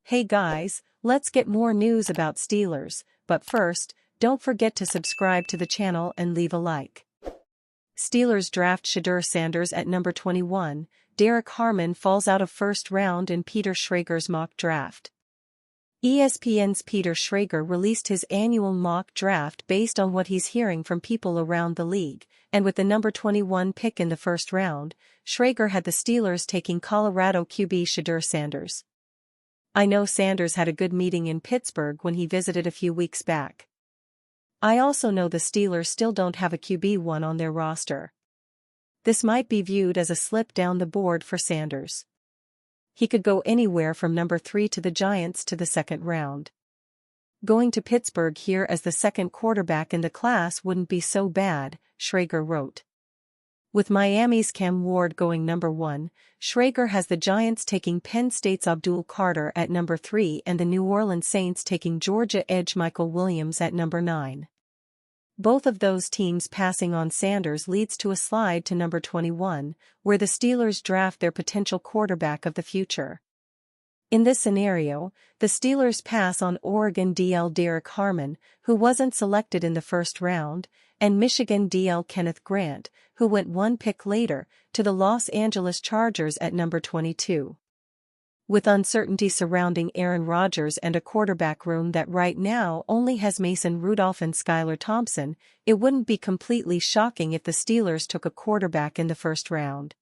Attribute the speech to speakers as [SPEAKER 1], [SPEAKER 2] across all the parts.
[SPEAKER 1] Hey guys, let's get more news about Steelers, but first, don't forget to subscribe to the channel and leave a like. Steelers draft Shedeur Sanders at number 21, Derek Harmon falls out of first round in Peter Schrager's mock draft. ESPN's Peter Schrager released his annual mock draft based on what he's hearing from people around the league, and with the number 21 pick in the first round, Schrager had the Steelers taking Colorado QB Shedeur Sanders. I know Sanders had a good meeting in Pittsburgh when he visited a few weeks back. I also know the Steelers still don't have a QB1 on their roster. This might be viewed as a slip down the board for Sanders. He could go anywhere from number 3 to the Giants to the second round. Going to Pittsburgh here as the second quarterback in the class wouldn't be so bad, Schrager wrote. With Miami's Cam Ward going number 1, Schrager has the Giants taking Penn State's Abdul Carter at number 3 and the New Orleans Saints taking Georgia edge Michael Williams at number 9. Both of those teams passing on Sanders leads to a slide to number 21, where the Steelers draft their potential quarterback of the future. In this scenario, the Steelers pass on Oregon DL Derek Harmon, who wasn't selected in the first round, and Michigan DL Kenneth Grant, who went one pick later, to the Los Angeles Chargers at number 22. With uncertainty surrounding Aaron Rodgers and a quarterback room that right now only has Mason Rudolph and Skylar Thompson, it wouldn't be completely shocking if the Steelers took a quarterback in the first round.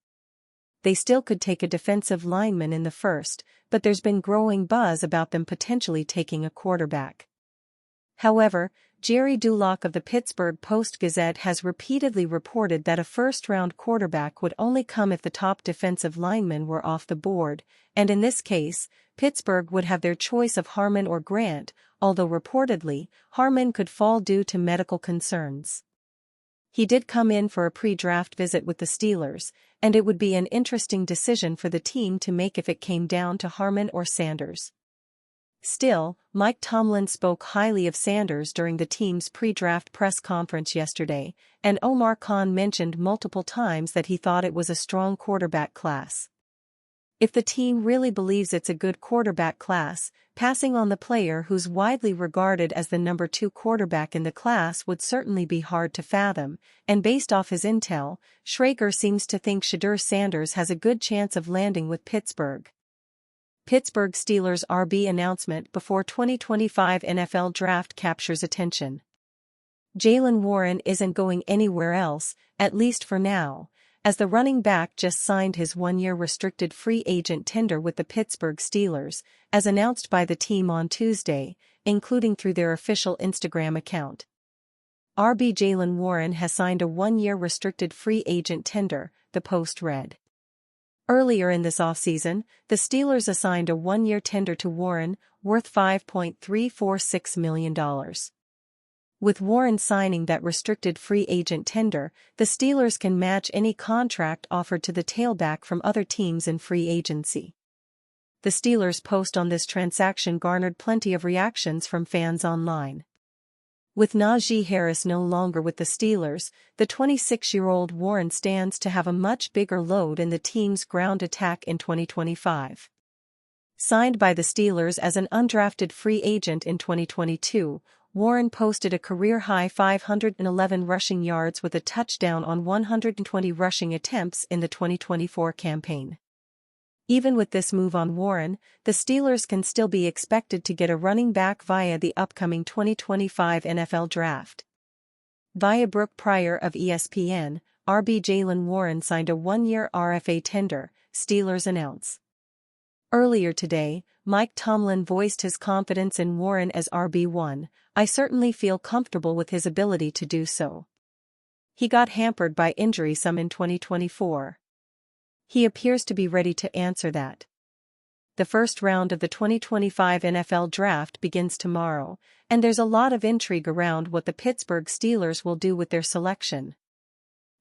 [SPEAKER 1] They still could take a defensive lineman in the first, but there's been growing buzz about them potentially taking a quarterback. However, Jerry Dulac of the Pittsburgh Post-Gazette has repeatedly reported that a first-round quarterback would only come if the top defensive linemen were off the board, and in this case, Pittsburgh would have their choice of Harmon or Grant, although reportedly, Harmon could fall due to medical concerns. He did come in for a pre-draft visit with the Steelers, and it would be an interesting decision for the team to make if it came down to Harmon or Sanders. Still, Mike Tomlin spoke highly of Sanders during the team's pre-draft press conference yesterday, and Omar Khan mentioned multiple times that he thought it was a strong quarterback class. If the team really believes it's a good quarterback class, passing on the player who's widely regarded as the number 2 quarterback in the class would certainly be hard to fathom, and based off his intel, Schrager seems to think Shedeur Sanders has a good chance of landing with Pittsburgh. Pittsburgh Steelers RB announcement before 2025 NFL Draft captures attention. Jaylen Warren isn't going anywhere else, at least for now, as the running back just signed his one-year restricted free agent tender with the Pittsburgh Steelers, as announced by the team on Tuesday, including through their official Instagram account. RB Jaylen Warren has signed a one-year restricted free agent tender, the Post read. Earlier in this offseason, the Steelers assigned a one-year tender to Warren, worth $5.346 million. With Warren signing that restricted free agent tender, the Steelers can match any contract offered to the tailback from other teams in free agency. The Steelers' post on this transaction garnered plenty of reactions from fans online. With Najee Harris no longer with the Steelers, the 26-year-old Warren stands to have a much bigger load in the team's ground attack in 2025. Signed by the Steelers as an undrafted free agent in 2022, Warren posted a career-high 511 rushing yards with a touchdown on 120 rushing attempts in the 2024 campaign. Even with this move on Warren, the Steelers can still be expected to get a running back via the upcoming 2025 NFL Draft. Via Brooke Pryor of ESPN, RB Jaylen Warren signed a one-year RFA tender, Steelers announce. Earlier today, Mike Tomlin voiced his confidence in Warren as RB1. I certainly feel comfortable with his ability to do so. He got hampered by injury some in 2024. He appears to be ready to answer that. The first round of the 2025 NFL Draft begins tomorrow, and there's a lot of intrigue around what the Pittsburgh Steelers will do with their selection.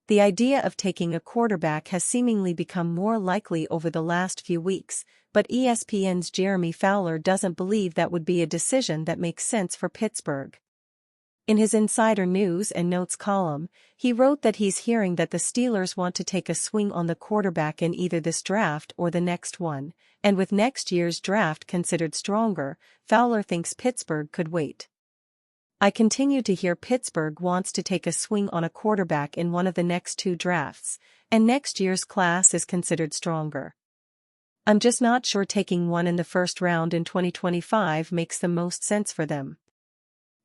[SPEAKER 1] The idea of taking a quarterback has seemingly become more likely over the last few weeks, but ESPN's Jeremy Fowler doesn't believe that would be a decision that makes sense for Pittsburgh. In his Insider News and Notes column, he wrote that he's hearing that the Steelers want to take a swing on the quarterback in either this draft or the next one, and with next year's draft considered stronger, Fowler thinks Pittsburgh could wait. I continue to hear Pittsburgh wants to take a swing on a quarterback in one of the next two drafts, and next year's class is considered stronger. I'm just not sure taking one in the first round in 2025 makes the most sense for them.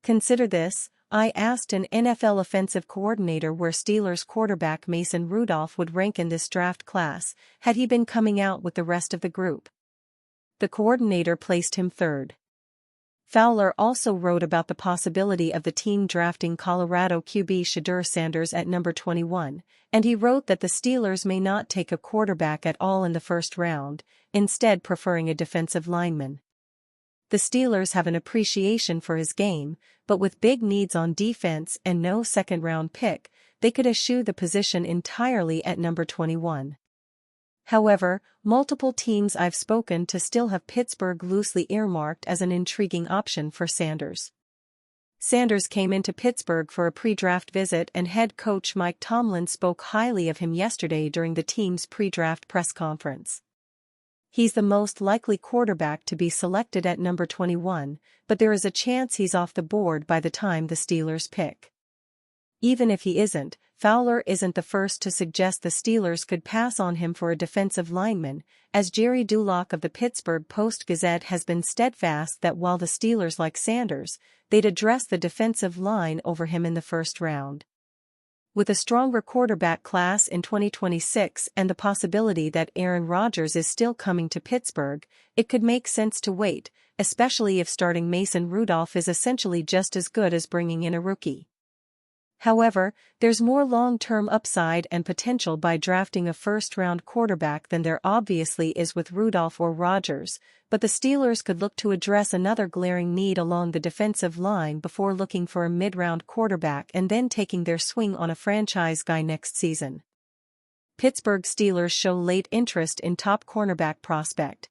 [SPEAKER 1] Consider this, I asked an NFL offensive coordinator where Steelers quarterback Mason Rudolph would rank in this draft class, had he been coming out with the rest of the group. The coordinator placed him third. Fowler also wrote about the possibility of the team drafting Colorado QB Shedeur Sanders at number 21, and he wrote that the Steelers may not take a quarterback at all in the first round, instead preferring a defensive lineman. The Steelers have an appreciation for his game, but with big needs on defense and no second-round pick, they could eschew the position entirely at number 21. However, multiple teams I've spoken to still have Pittsburgh loosely earmarked as an intriguing option for Sanders. Sanders came into Pittsburgh for a pre-draft visit and head coach Mike Tomlin spoke highly of him yesterday during the team's pre-draft press conference. He's the most likely quarterback to be selected at number 21, but there is a chance he's off the board by the time the Steelers pick. Even if he isn't, Fowler isn't the first to suggest the Steelers could pass on him for a defensive lineman, as Jerry Dulac of the Pittsburgh Post-Gazette has been steadfast that while the Steelers like Sanders, they'd address the defensive line over him in the first round. With a stronger quarterback class in 2026 and the possibility that Aaron Rodgers is still coming to Pittsburgh, it could make sense to wait, especially if starting Mason Rudolph is essentially just as good as bringing in a rookie. However, there's more long-term upside and potential by drafting a first-round quarterback than there obviously is with Rudolph or Rodgers, but the Steelers could look to address another glaring need along the defensive line before looking for a mid-round quarterback and then taking their swing on a franchise guy next season. Pittsburgh Steelers show late interest in top cornerback prospect.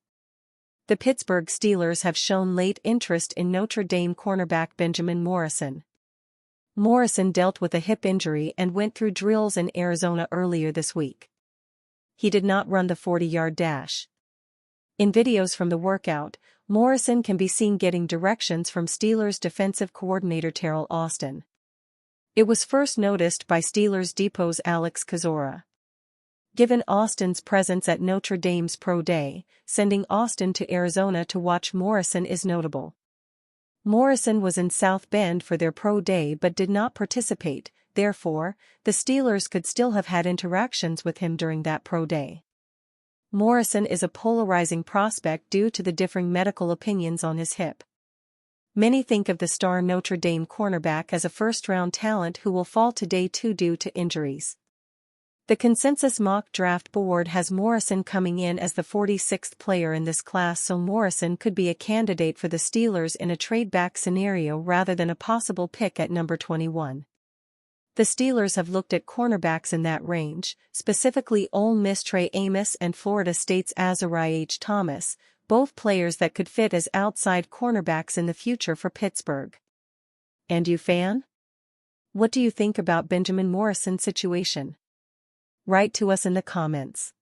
[SPEAKER 1] The Pittsburgh Steelers have shown late interest in Notre Dame cornerback Benjamin Morrison. Morrison dealt with a hip injury and went through drills in Arizona earlier this week. He did not run the 40-yard dash. In videos from the workout, Morrison can be seen getting directions from Steelers defensive coordinator Terrell Austin. It was first noticed by Steelers Depot's Alex Kozora. Given Austin's presence at Notre Dame's Pro Day, sending Austin to Arizona to watch Morrison is notable. Morrison was in South Bend for their Pro Day but did not participate, therefore, the Steelers could still have had interactions with him during that Pro Day. Morrison is a polarizing prospect due to the differing medical opinions on his hip. Many think of the star Notre Dame cornerback as a first-round talent who will fall to day 2 due to injuries. The consensus mock draft board has Morrison coming in as the 46th player in this class, so Morrison could be a candidate for the Steelers in a trade-back scenario rather than a possible pick at number 21. The Steelers have looked at cornerbacks in that range, specifically Ole Miss Trey Amos and Florida State's Azariah H. Thomas, both players that could fit as outside cornerbacks in the future for Pittsburgh. And you, fan? What do you think about Benjamin Morrison's situation? Write to us in the comments.